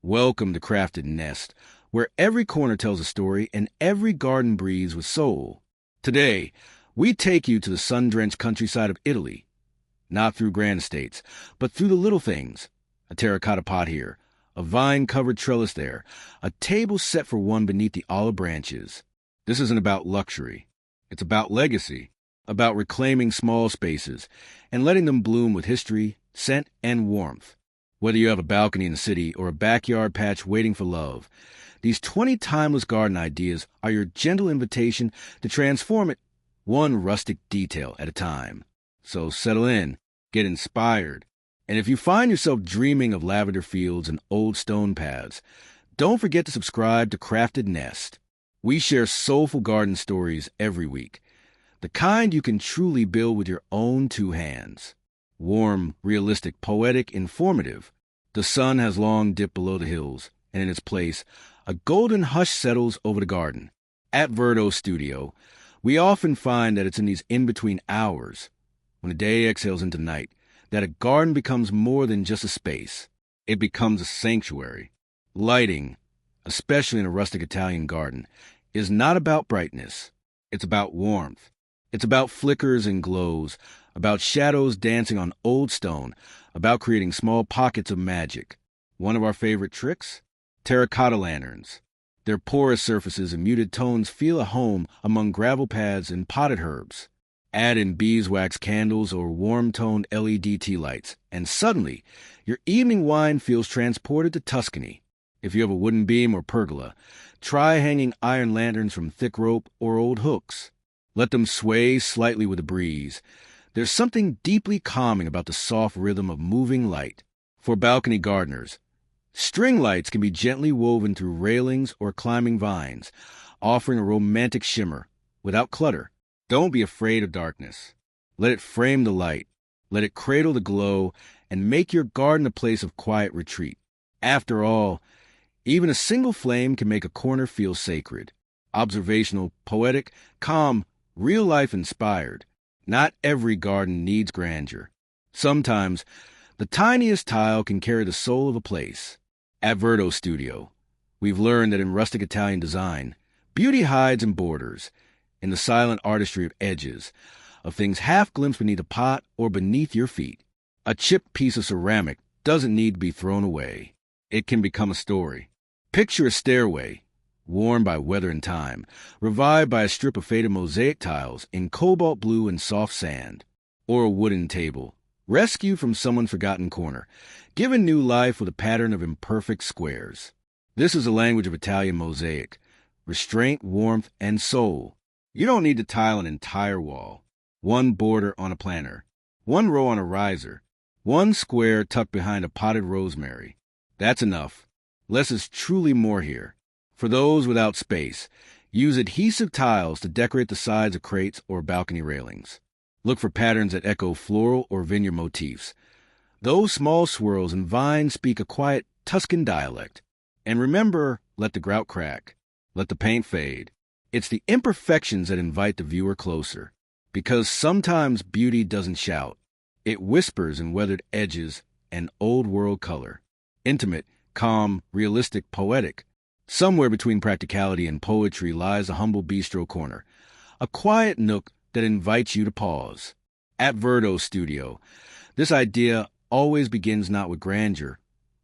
Welcome to Crafted Nest, where every corner tells a story and every garden breathes with soul. Today, we take you to the sun-drenched countryside of Italy, not through grand estates, but through the little things. A terracotta pot here, a vine-covered trellis there, a table set for one beneath the olive branches. This isn't about luxury. It's about legacy, about reclaiming small spaces and letting them bloom with history, scent, and warmth. Whether you have a balcony in the city or a backyard patch waiting for love, these 20 timeless garden ideas are your gentle invitation to transform it one rustic detail at a time. So settle in, get inspired, and if you find yourself dreaming of lavender fields and old stone paths, don't forget to subscribe to Crafted Nest. We share soulful garden stories every week, the kind you can truly build with your own two hands. Warm, realistic, poetic, informative. The sun has long dipped below the hills, and in its place, a golden hush settles over the garden. At Verdo Studio, we often find that it's in these in-between hours, when the day exhales into night, that a garden becomes more than just a space. It becomes a sanctuary. Lighting, especially in a rustic Italian garden, is not about brightness. It's about warmth. It's about flickers and glows, about shadows dancing on old stone, about creating small pockets of magic. One of our favorite tricks? Terracotta lanterns. Their porous surfaces and muted tones feel at home among gravel paths and potted herbs. Add in beeswax candles or warm-toned LED tea lights, and suddenly, your evening wine feels transported to Tuscany. If you have a wooden beam or pergola, try hanging iron lanterns from thick rope or old hooks. Let them sway slightly with the breeze. There's something deeply calming about the soft rhythm of moving light. For balcony gardeners, string lights can be gently woven through railings or climbing vines, offering a romantic shimmer without clutter. Don't be afraid of darkness. Let it frame the light. Let it cradle the glow and make your garden a place of quiet retreat. After all, even a single flame can make a corner feel sacred. Observational, poetic, calm, real-life inspired. Not every garden needs grandeur. Sometimes, the tiniest tile can carry the soul of a place. At Verdo Studio, we've learned that in rustic Italian design, beauty hides in borders, in the silent artistry of edges, of things half glimpsed beneath a pot or beneath your feet. A chipped piece of ceramic doesn't need to be thrown away. It can become a story. Picture a stairway, worn by weather and time, revived by a strip of faded mosaic tiles in cobalt blue and soft sand, or a wooden table, rescued from someone's forgotten corner, given new life with a pattern of imperfect squares. This is the language of Italian mosaic, restraint, warmth, and soul. You don't need to tile an entire wall, one border on a planter, one row on a riser, one square tucked behind a potted rosemary. That's enough. Less is truly more here. For those without space, use adhesive tiles to decorate the sides of crates or balcony railings. Look for patterns that echo floral or vineyard motifs. Those small swirls and vines speak a quiet Tuscan dialect. And remember, let the grout crack. Let the paint fade. It's the imperfections that invite the viewer closer. Because sometimes beauty doesn't shout. It whispers in weathered edges and old-world color. Intimate, calm, realistic, poetic. Somewhere between practicality and poetry lies a humble bistro corner, a quiet nook that invites you to pause. At Verdo Studio, this idea always begins not with grandeur,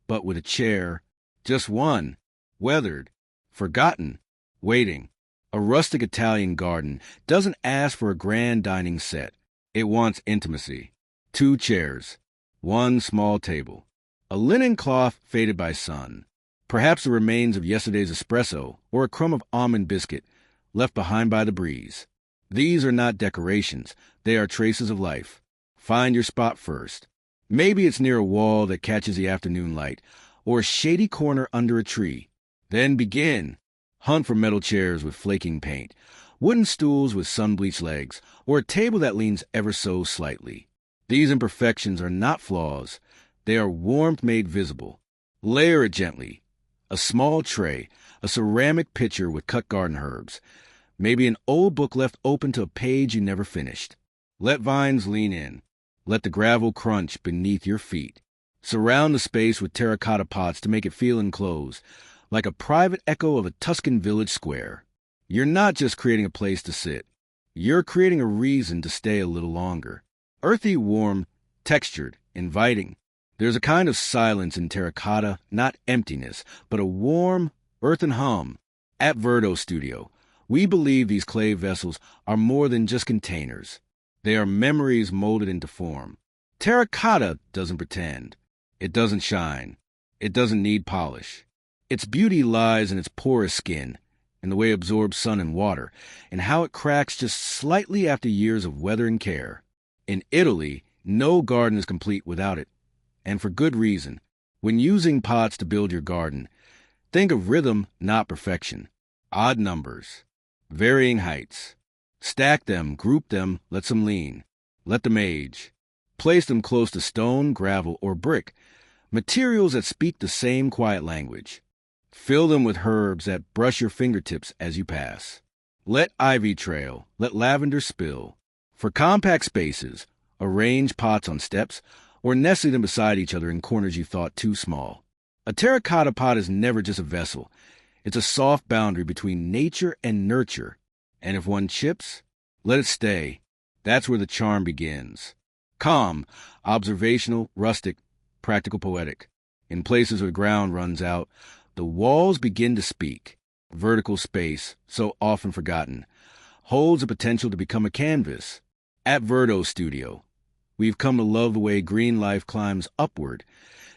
but with a chair, just one, weathered, forgotten, waiting. A rustic Italian garden doesn't ask for a grand dining set. It wants intimacy. 2 chairs, 1 small table, a linen cloth faded by sun. Perhaps the remains of yesterday's espresso or a crumb of almond biscuit left behind by the breeze. These are not decorations. They are traces of life. Find your spot first. Maybe it's near a wall that catches the afternoon light or a shady corner under a tree. Then begin. Hunt for metal chairs with flaking paint, wooden stools with sun-bleached legs, or a table that leans ever so slightly. These imperfections are not flaws. They are warmth made visible. Layer it gently. A small tray, a ceramic pitcher with cut garden herbs, maybe an old book left open to a page you never finished. Let vines lean in. Let the gravel crunch beneath your feet. Surround the space with terracotta pots to make it feel enclosed, like a private echo of a Tuscan village square. You're not just creating a place to sit. You're creating a reason to stay a little longer. Earthy, warm, textured, inviting. There's a kind of silence in terracotta, not emptiness, but a warm, earthen hum. At Verdo Studio, we believe these clay vessels are more than just containers. They are memories molded into form. Terracotta doesn't pretend. It doesn't shine. It doesn't need polish. Its beauty lies in its porous skin, in the way it absorbs sun and water, and how it cracks just slightly after years of weather and care. In Italy, no garden is complete without it. And for good reason. When using pots to build your garden, think of rhythm, not perfection. Odd numbers. Varying heights. Stack them, group them, let them lean. Let them age. Place them close to stone, gravel, or brick. Materials that speak the same quiet language. Fill them with herbs that brush your fingertips as you pass. Let ivy trail, let lavender spill. For compact spaces, arrange pots on steps or nestle them beside each other in corners you thought too small. A terracotta pot is never just a vessel. It's a soft boundary between nature and nurture. And if one chips, let it stay. That's where the charm begins. Calm, observational, rustic, practical, poetic. In places where the ground runs out, the walls begin to speak. Vertical space, so often forgotten, holds the potential to become a canvas. At Verdo Studio, we've come to love the way green life climbs upward,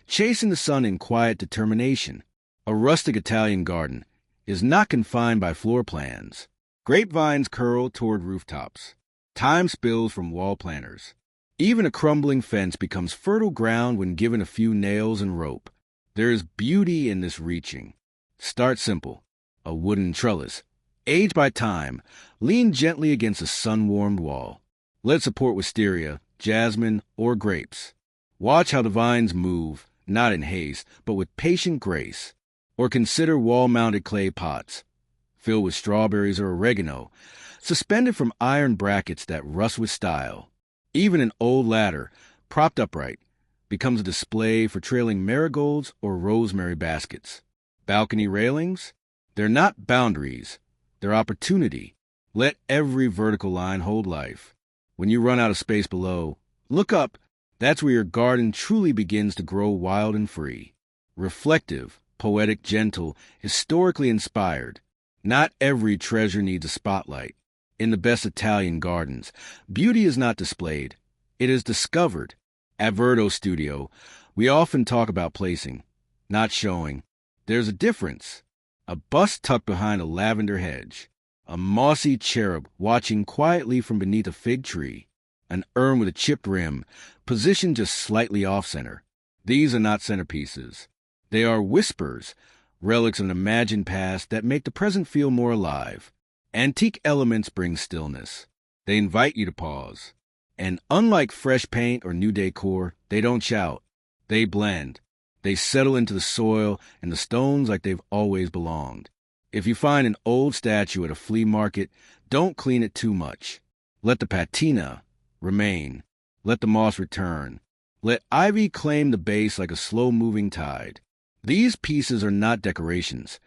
chasing the sun in quiet determination. A rustic Italian garden is not confined by floor plans. Grapevines curl toward rooftops. Thyme spills from wall planters. Even a crumbling fence becomes fertile ground when given a few nails and rope. There is beauty in this reaching. Start simple. A wooden trellis. Age by time. Lean gently against a sun-warmed wall. Let support wisteria, jasmine, or grapes. Watch how the vines move, not in haste, but with patient grace. Or consider wall-mounted clay pots, filled with strawberries or oregano, suspended from iron brackets that rust with style. Even an old ladder, propped upright, becomes a display for trailing marigolds or rosemary baskets. Balcony railings? They're not boundaries. They're opportunity. Let every vertical line hold life. When you run out of space below, look up. That's where your garden truly begins to grow wild and free. Reflective, poetic, gentle, historically inspired. Not every treasure needs a spotlight. In the best Italian gardens, beauty is not displayed. It is discovered. At Verdo Studio, we often talk about placing, not showing. There's a difference. A bust tucked behind a lavender hedge. A mossy cherub watching quietly from beneath a fig tree. An urn with a chipped rim, positioned just slightly off-center. These are not centerpieces. They are whispers, relics of an imagined past that make the present feel more alive. Antique elements bring stillness. They invite you to pause. And unlike fresh paint or new decor, they don't shout. They blend. They settle into the soil and the stones like they've always belonged. If you find an old statue at a flea market, don't clean it too much. Let the patina remain. Let the moss return. Let ivy claim the base like a slow-moving tide. These pieces are not decorations.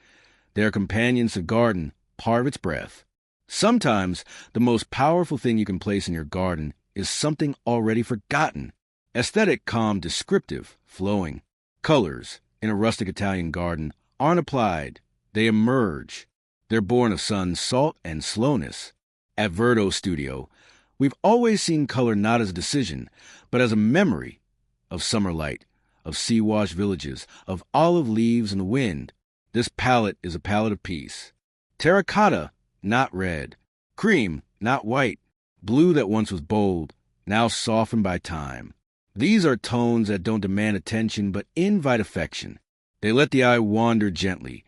They are companions to garden, part of its breath. Sometimes the most powerful thing you can place in your garden is something already forgotten. Aesthetic, calm, descriptive, flowing. Colors, in a rustic Italian garden, aren't applied. They emerge. They're born of sun, salt, and slowness. At Verdo Studio, we've always seen color not as a decision, but as a memory of summer light, of sea-washed villages, of olive leaves in the wind. This palette is a palette of peace. Terracotta, not red. Cream, not white. Blue that once was bold, now softened by time. These are tones that don't demand attention but invite affection. They let the eye wander gently,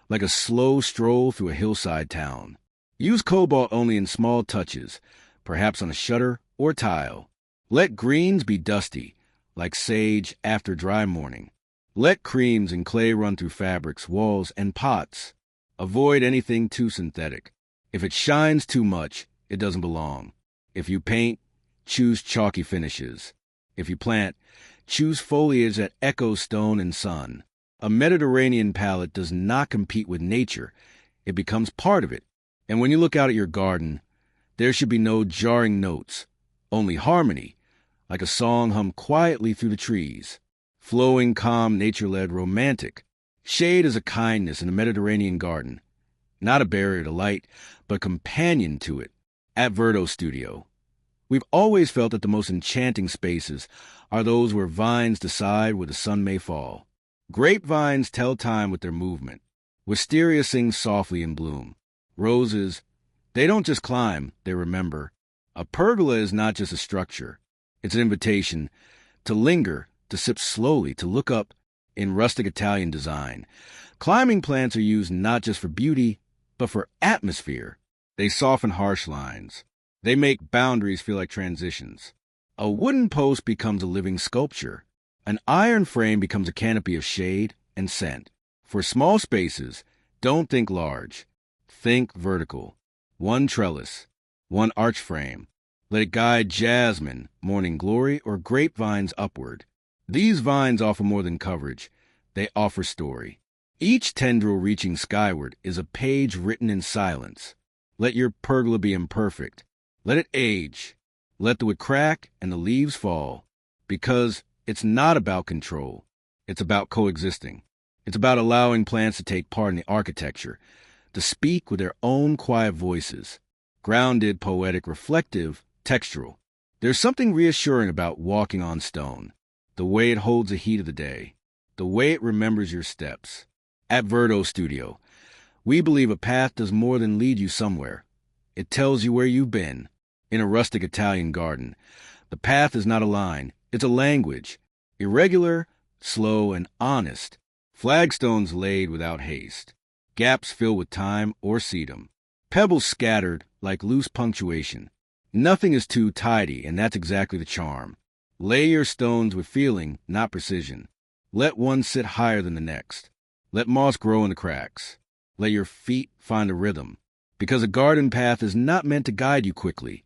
like a slow stroll through a hillside town. Use cobalt only in small touches, perhaps on a shutter or tile. Let greens be dusty, like sage after dry morning. Let creams and clay run through fabrics, walls, and pots. Avoid anything too synthetic. If it shines too much, it doesn't belong. If you paint, choose chalky finishes. If you plant, choose foliage that echoes stone and sun. A Mediterranean palette does not compete with nature. It becomes part of it. And when you look out at your garden, there should be no jarring notes, only harmony, like a song hummed quietly through the trees. Flowing, calm, nature-led, romantic. Shade is a kindness in a Mediterranean garden. Not a barrier to light, but companion to it. At Verdo Studio, we've always felt that the most enchanting spaces are those where vines decide where the sun may fall. Grapevines tell time with their movement. Wisteria sings softly in bloom. Roses, they don't just climb, they remember. A pergola is not just a structure. It's an invitation to linger, to sip slowly, to look up in rustic Italian design. Climbing plants are used not just for beauty, but for atmosphere. They soften harsh lines. They make boundaries feel like transitions. A wooden post becomes a living sculpture. An iron frame becomes a canopy of shade and scent. For small spaces, don't think large. Think vertical. One trellis, one arch frame. Let it guide jasmine, morning glory, or grapevines upward. These vines offer more than coverage. They offer story. Each tendril reaching skyward is a page written in silence. Let your pergola be imperfect. Let it age. Let the wood crack and the leaves fall. Because it's not about control. It's about coexisting. It's about allowing plants to take part in the architecture, to speak with their own quiet voices. Grounded, poetic, reflective, textural. There's something reassuring about walking on stone. The way it holds the heat of the day. The way it remembers your steps. At Verdo Studio, we believe a path does more than lead you somewhere. It tells you where you've been. In a rustic Italian garden, the path is not a line, it's a language. Irregular, slow, and honest. Flagstones laid without haste. Gaps filled with time or sedum. Pebbles scattered like loose punctuation. Nothing is too tidy, and that's exactly the charm. Lay your stones with feeling, not precision. Let one sit higher than the next. Let moss grow in the cracks. Let your feet find a rhythm. Because a garden path is not meant to guide you quickly.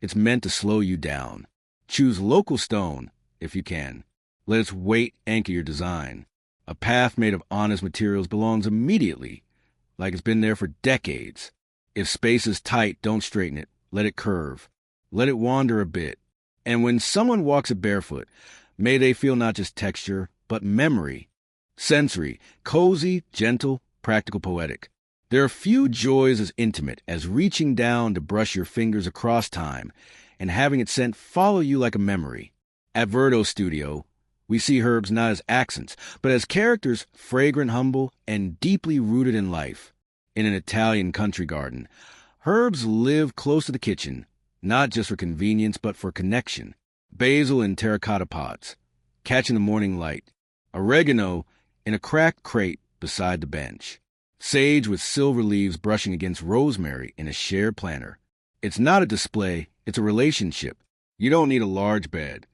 It's meant to slow you down. Choose local stone, if you can. Let its weight anchor your design. A path made of honest materials belongs immediately, like it's been there for decades. If space is tight, don't straighten it. Let it curve. Let it wander a bit. And when someone walks it barefoot, may they feel not just texture, but memory. Sensory, cozy, gentle, practical, poetic. There are few joys as intimate as reaching down to brush your fingers across time and having its scent follow you like a memory. At Verdo Studio, we see herbs not as accents, but as characters fragrant, humble, and deeply rooted in life. In an Italian country garden, herbs live close to the kitchen, not just for convenience, but for connection. Basil in terracotta pots, catching the morning light. Oregano in a cracked crate beside the bench. Sage with silver leaves brushing against rosemary in a shared planter. It's not a display, it's a relationship. You don't need a large bed.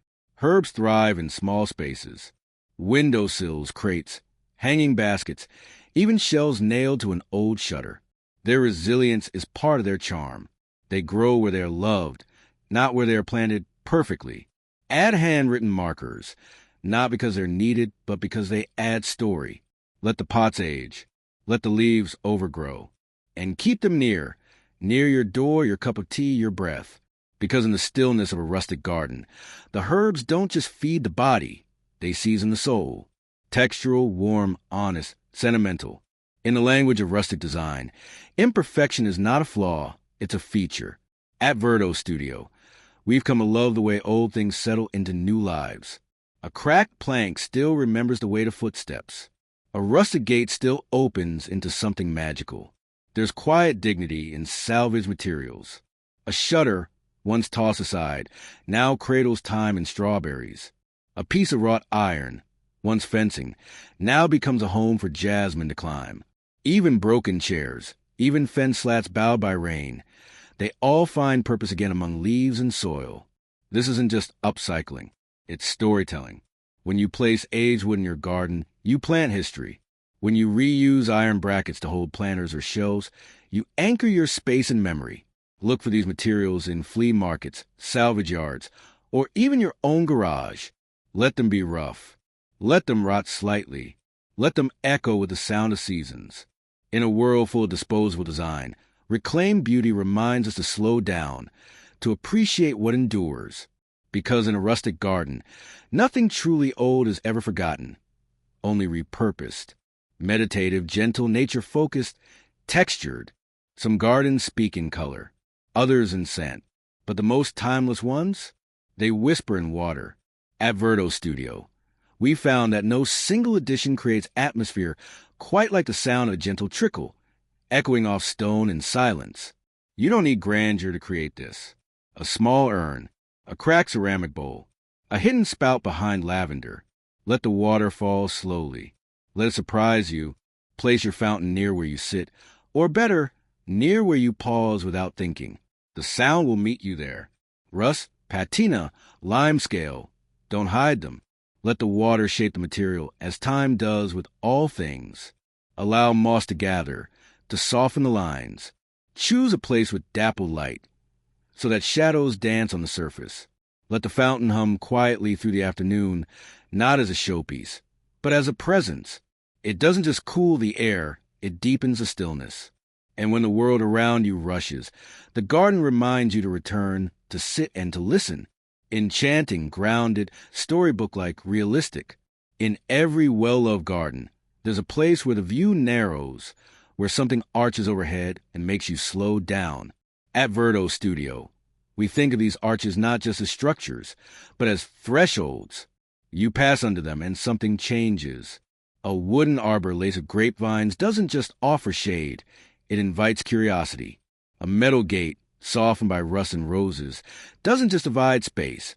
Herbs thrive in small spaces. Windowsills, crates, hanging baskets, even shelves nailed to an old shutter. Their resilience is part of their charm. They grow where they are loved, not where they are planted perfectly. Add handwritten markers, not because they're needed, but because they add story. Let the pots age. Let the leaves overgrow. And keep them near your door, your cup of tea, your breath. Because in the stillness of a rustic garden, the herbs don't just feed the body, they season the soul. Textural, warm, honest, sentimental. In the language of rustic design, imperfection is not a flaw, it's a feature. At Verdo Studio, we've come to love the way old things settle into new lives. A cracked plank still remembers the weight of footsteps. A rustic gate still opens into something magical. There's quiet dignity in salvaged materials. A shutter, once tossed aside, now cradles time in strawberries. A piece of wrought iron, once fencing, now becomes a home for jasmine to climb. Even broken chairs, even fence slats bowed by rain, they all find purpose again among leaves and soil. This isn't just upcycling, it's storytelling. When you place aged wood in your garden, you plant history. When you reuse iron brackets to hold planters or shelves, you anchor your space in memory. Look for these materials in flea markets, salvage yards, or even your own garage. Let them be rough. Let them rot slightly. Let them echo with the sound of seasons. In a world full of disposable design, reclaimed beauty reminds us to slow down, to appreciate what endures. Because in a rustic garden, nothing truly old is ever forgotten, only repurposed. Meditative, gentle, nature-focused, textured. Some gardens speak in color, others in scent. But the most timeless ones? They whisper in water. At Verdo Studio, we found that no single addition creates atmosphere quite like the sound of a gentle trickle, echoing off stone in silence. You don't need grandeur to create this. A small urn, a cracked ceramic bowl, a hidden spout behind lavender. Let the water fall slowly. Let it surprise you. Place your fountain near where you sit, or better, near where you pause without thinking. The sound will meet you there. Rust, patina, limescale. Don't hide them. Let the water shape the material, as time does with all things. Allow moss to gather, to soften the lines. Choose a place with dappled light, so that shadows dance on the surface. Let the fountain hum quietly through the afternoon, not as a showpiece, but as a presence. It doesn't just cool the air, it deepens the stillness. And when the world around you rushes, the garden reminds you to return, to sit and to listen. Enchanting, grounded, storybook-like, realistic. In every well-loved garden, there's a place where the view narrows, where something arches overhead and makes you slow down. At Verdo Studio, we think of these arches not just as structures, but as thresholds. You pass under them and something changes. A wooden arbor laced with grapevines doesn't just offer shade, it invites curiosity. A metal gate, softened by rust and roses, doesn't just divide space,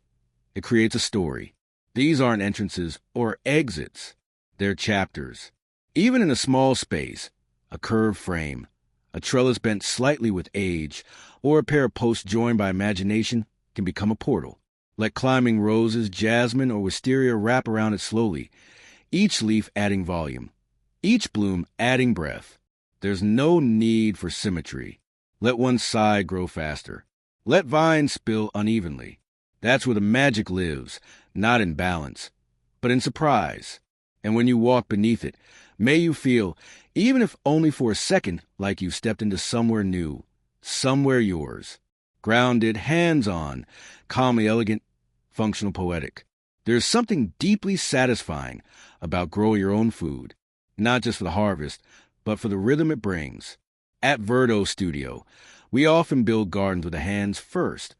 it creates a story. These aren't entrances or exits, they're chapters. Even in a small space, a curved frame, a trellis bent slightly with age, or a pair of posts joined by imagination can become a portal. Let climbing roses, jasmine, or wisteria wrap around it slowly, each leaf adding volume, each bloom adding breath. There's no need for symmetry. Let one side grow faster. Let vines spill unevenly. That's where the magic lives, not in balance, but in surprise. And when you walk beneath it, may you feel, even if only for a second, like you stepped into somewhere new, somewhere yours. Grounded, hands-on, calmly elegant, functional poetic. There's something deeply satisfying about growing your own food, not just for the harvest, but for the rhythm it brings. At Verdo Studio, we often build gardens with the hands first,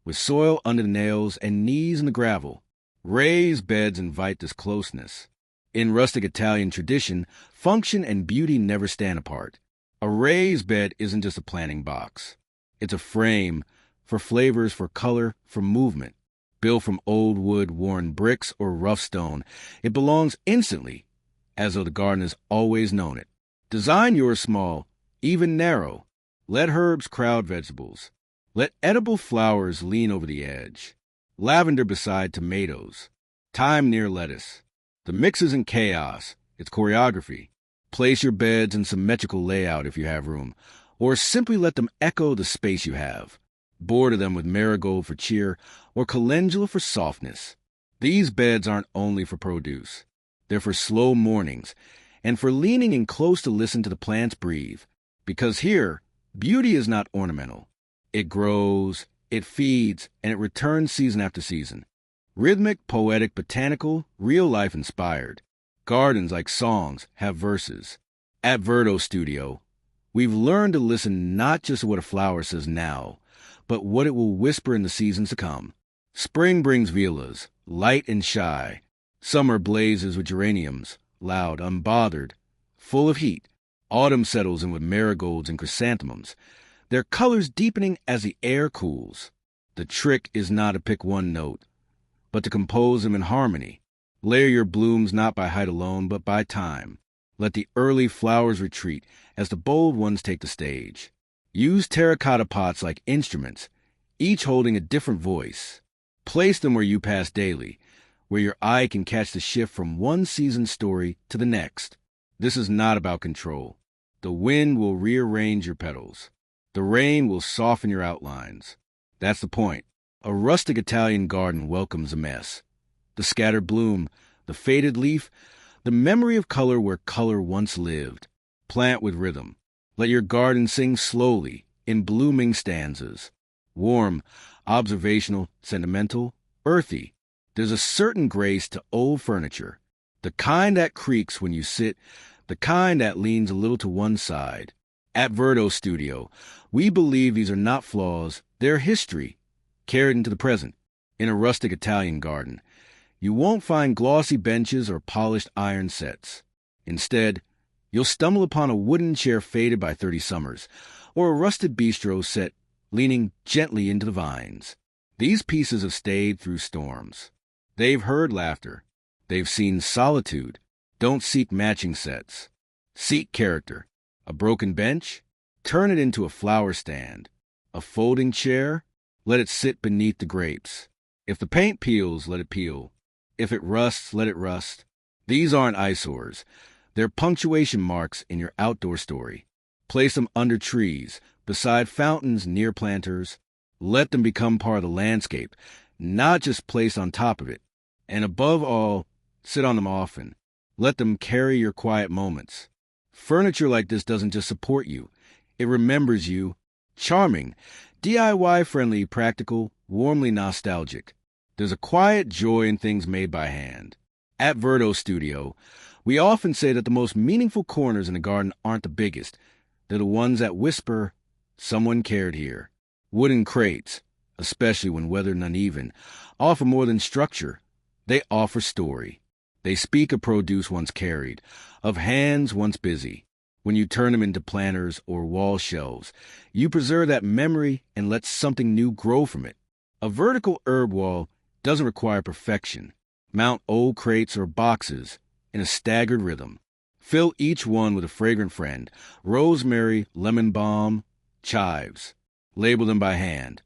with soil under the nails and knees in the gravel. Raised beds invite this closeness. In rustic Italian tradition, function and beauty never stand apart. A raised bed isn't just a planting box. It's a frame for flavors, for color, for movement. Built from old wood, worn bricks, or rough stone, it belongs instantly, as though the garden has always known it. Design yours small, even narrow. Let herbs crowd vegetables. Let edible flowers lean over the edge. Lavender beside tomatoes. Thyme near lettuce. The mix isn't chaos, it's choreography. Place your beds in symmetrical layout if you have room, or simply let them echo the space you have. Border them with marigold for cheer or calendula for softness. These beds aren't only for produce. They're for slow mornings and for leaning in close to listen to the plants breathe. Because here, beauty is not ornamental. It grows, it feeds, and it returns season after season. Rhythmic, poetic, botanical, real-life inspired. Gardens, like songs, have verses. At Verdo Studio, we've learned to listen not just to what a flower says now, but what it will whisper in the seasons to come. Spring brings violas, light and shy. Summer blazes with geraniums, loud, unbothered, full of heat. Autumn settles in with marigolds and chrysanthemums, their colors deepening as the air cools. The trick is not to pick one note, but to compose them in harmony. Layer your blooms not by height alone, but by time. Let the early flowers retreat as the bold ones take the stage. Use terracotta pots like instruments, each holding a different voice. Place them where you pass daily, where your eye can catch the shift from one season's story to the next. This is not about control. The wind will rearrange your petals. The rain will soften your outlines. That's the point. A rustic Italian garden welcomes a mess. The scattered bloom, the faded leaf, the memory of color where color once lived. Plant with rhythm. Let your garden sing slowly, in blooming stanzas. Warm, observational, sentimental, earthy. There's a certain grace to old furniture. The kind that creaks when you sit, the kind that leans a little to one side. At Verdo Studio, we believe these are not flaws, they're history, carried into the present. In a rustic Italian garden, you won't find glossy benches or polished iron sets. Instead, you'll stumble upon a wooden chair faded by 30 summers, or a rusted bistro set leaning gently into the vines. These pieces have stayed through storms. They've heard laughter. They've seen solitude. Don't seek matching sets. Seek character. A broken bench? Turn it into a flower stand. A folding chair? Let it sit beneath the grapes. If the paint peels, let it peel. If it rusts, let it rust. These aren't eyesores. They're punctuation marks in your outdoor story. Place them under trees, beside fountains near planters. Let them become part of the landscape, not just placed on top of it. And above all, sit on them often. Let them carry your quiet moments. Furniture like this doesn't just support you. It remembers you. Charming, DIY-friendly, practical, warmly nostalgic. There's a quiet joy in things made by hand. At Verdo Studio, we often say that the most meaningful corners in a garden aren't the biggest. They're the ones that whisper, "Someone cared here." Wooden crates, especially when weathered and uneven, offer more than structure. They offer story. They speak of produce once carried, of hands once busy. When you turn them into planters or wall shelves, you preserve that memory and let something new grow from it. A vertical herb wall doesn't require perfection. Mount old crates or boxes in a staggered rhythm. Fill each one with a fragrant friend, rosemary, lemon balm, chives. Label them by hand.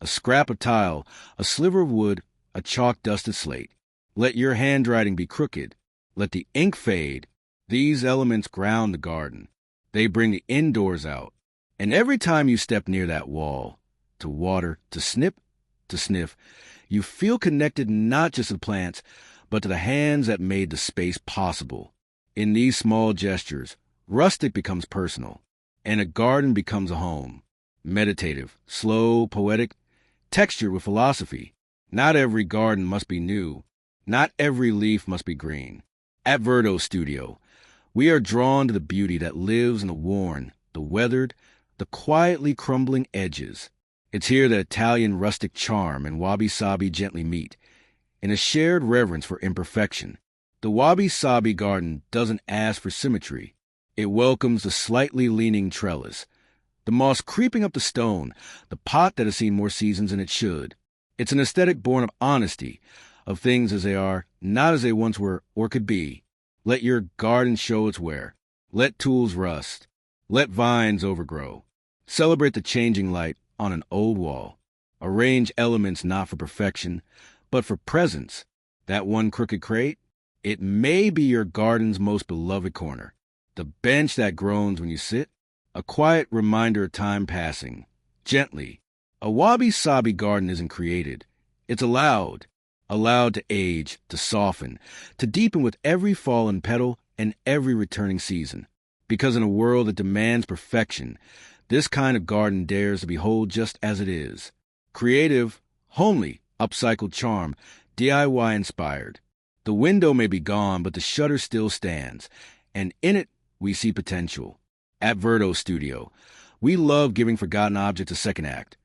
A scrap of tile, a sliver of wood, a chalk-dusted slate. Let your handwriting be crooked. Let the ink fade. These elements ground the garden. They bring the indoors out. And every time you step near that wall, to water, to snip, to sniff, you feel connected not just to the plants, but to the hands that made the space possible. In these small gestures, Rustic becomes personal, and a garden becomes a home. Meditative, slow, poetic, textured with philosophy. Not every garden must be new. Not every leaf must be green. At Verdo Studio, we are drawn to the beauty that lives in the worn, the weathered, the quietly crumbling edges. It's here that Italian rustic charm and wabi-sabi gently meet, in a shared reverence for imperfection. The wabi-sabi garden doesn't ask for symmetry. It welcomes the slightly leaning trellis, the moss creeping up the stone, the pot that has seen more seasons than it should. It's an aesthetic born of honesty, of things as they are, not as they once were or could be. Let your garden show its wear. Let tools rust. Let vines overgrow. Celebrate the changing light on an old wall. Arrange elements not for perfection, but for presence. That one crooked crate, it may be your garden's most beloved corner. The bench that groans when you sit, a quiet reminder of time passing. Gently. A wabi-sabi garden isn't created. It's allowed. Allowed to age, to soften, to deepen with every fallen petal and every returning season. Because in a world that demands perfection, this kind of garden dares to behold just as it is. Creative, homely, upcycled charm, DIY inspired. The window may be gone, but the shutter still stands, and in it we see potential. At Verdo Studio, we love giving forgotten objects a second act,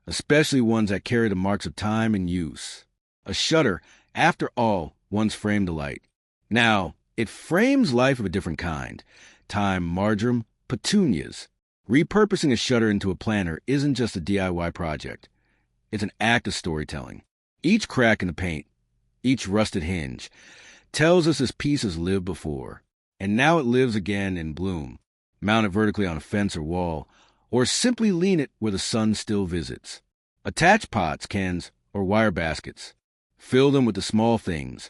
especially ones that carry the marks of time and use. A shutter, after all, once framed the light. Now, it frames life of a different kind. Thyme, marjoram, petunias. Repurposing a shutter into a planter isn't just a DIY project. It's an act of storytelling. Each crack in the paint, each rusted hinge, tells us this piece has lived before, and now it lives again in bloom. Mount it vertically on a fence or wall, or simply lean it where the sun still visits. Attach pots, cans, or wire baskets. Fill them with the small things.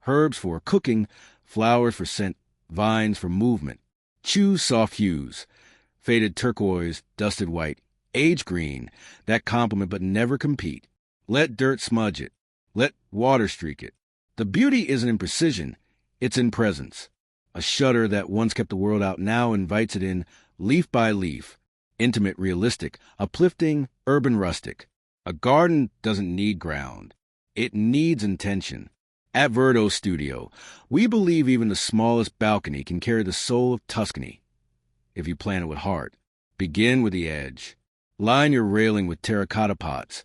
Herbs for cooking, flowers for scent, vines for movement. Choose soft hues. Faded turquoise, dusted white, age green, that complement but never compete. Let dirt smudge it. Let water streak it. The beauty isn't in precision, it's in presence. A shutter that once kept the world out now invites it in, leaf by leaf. Intimate, realistic, uplifting, urban, rustic. A garden doesn't need ground. It needs intention. At Verdo Studio, we believe even the smallest balcony can carry the soul of Tuscany. If you plan it with heart, begin with the edge. Line your railing with terracotta pots.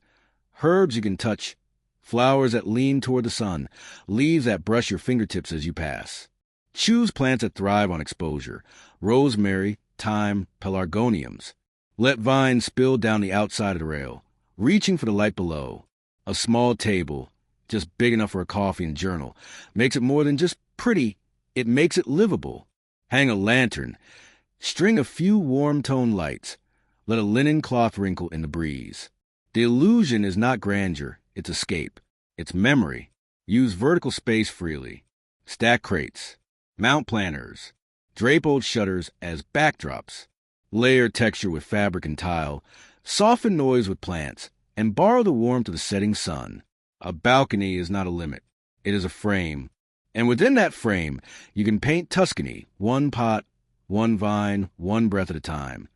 Herbs you can touch, flowers that lean toward the sun, leaves that brush your fingertips as you pass. Choose plants that thrive on exposure. Rosemary, thyme, pelargoniums. Let vines spill down the outside of the rail, reaching for the light below. A small table, just big enough for a coffee and journal, makes it more than just pretty, it makes it livable. Hang a lantern. String a few warm-toned lights. Let a linen cloth wrinkle in the breeze. The illusion is not grandeur, it's escape. It's memory. Use vertical space freely. Stack crates. Mount planters. Drape old shutters as backdrops. Layer texture with fabric and tile. Soften noise with plants. And borrow the warmth of the setting sun. A balcony is not a limit. It is a frame. And within that frame, you can paint Tuscany, one pot, one vine, one breath at a time.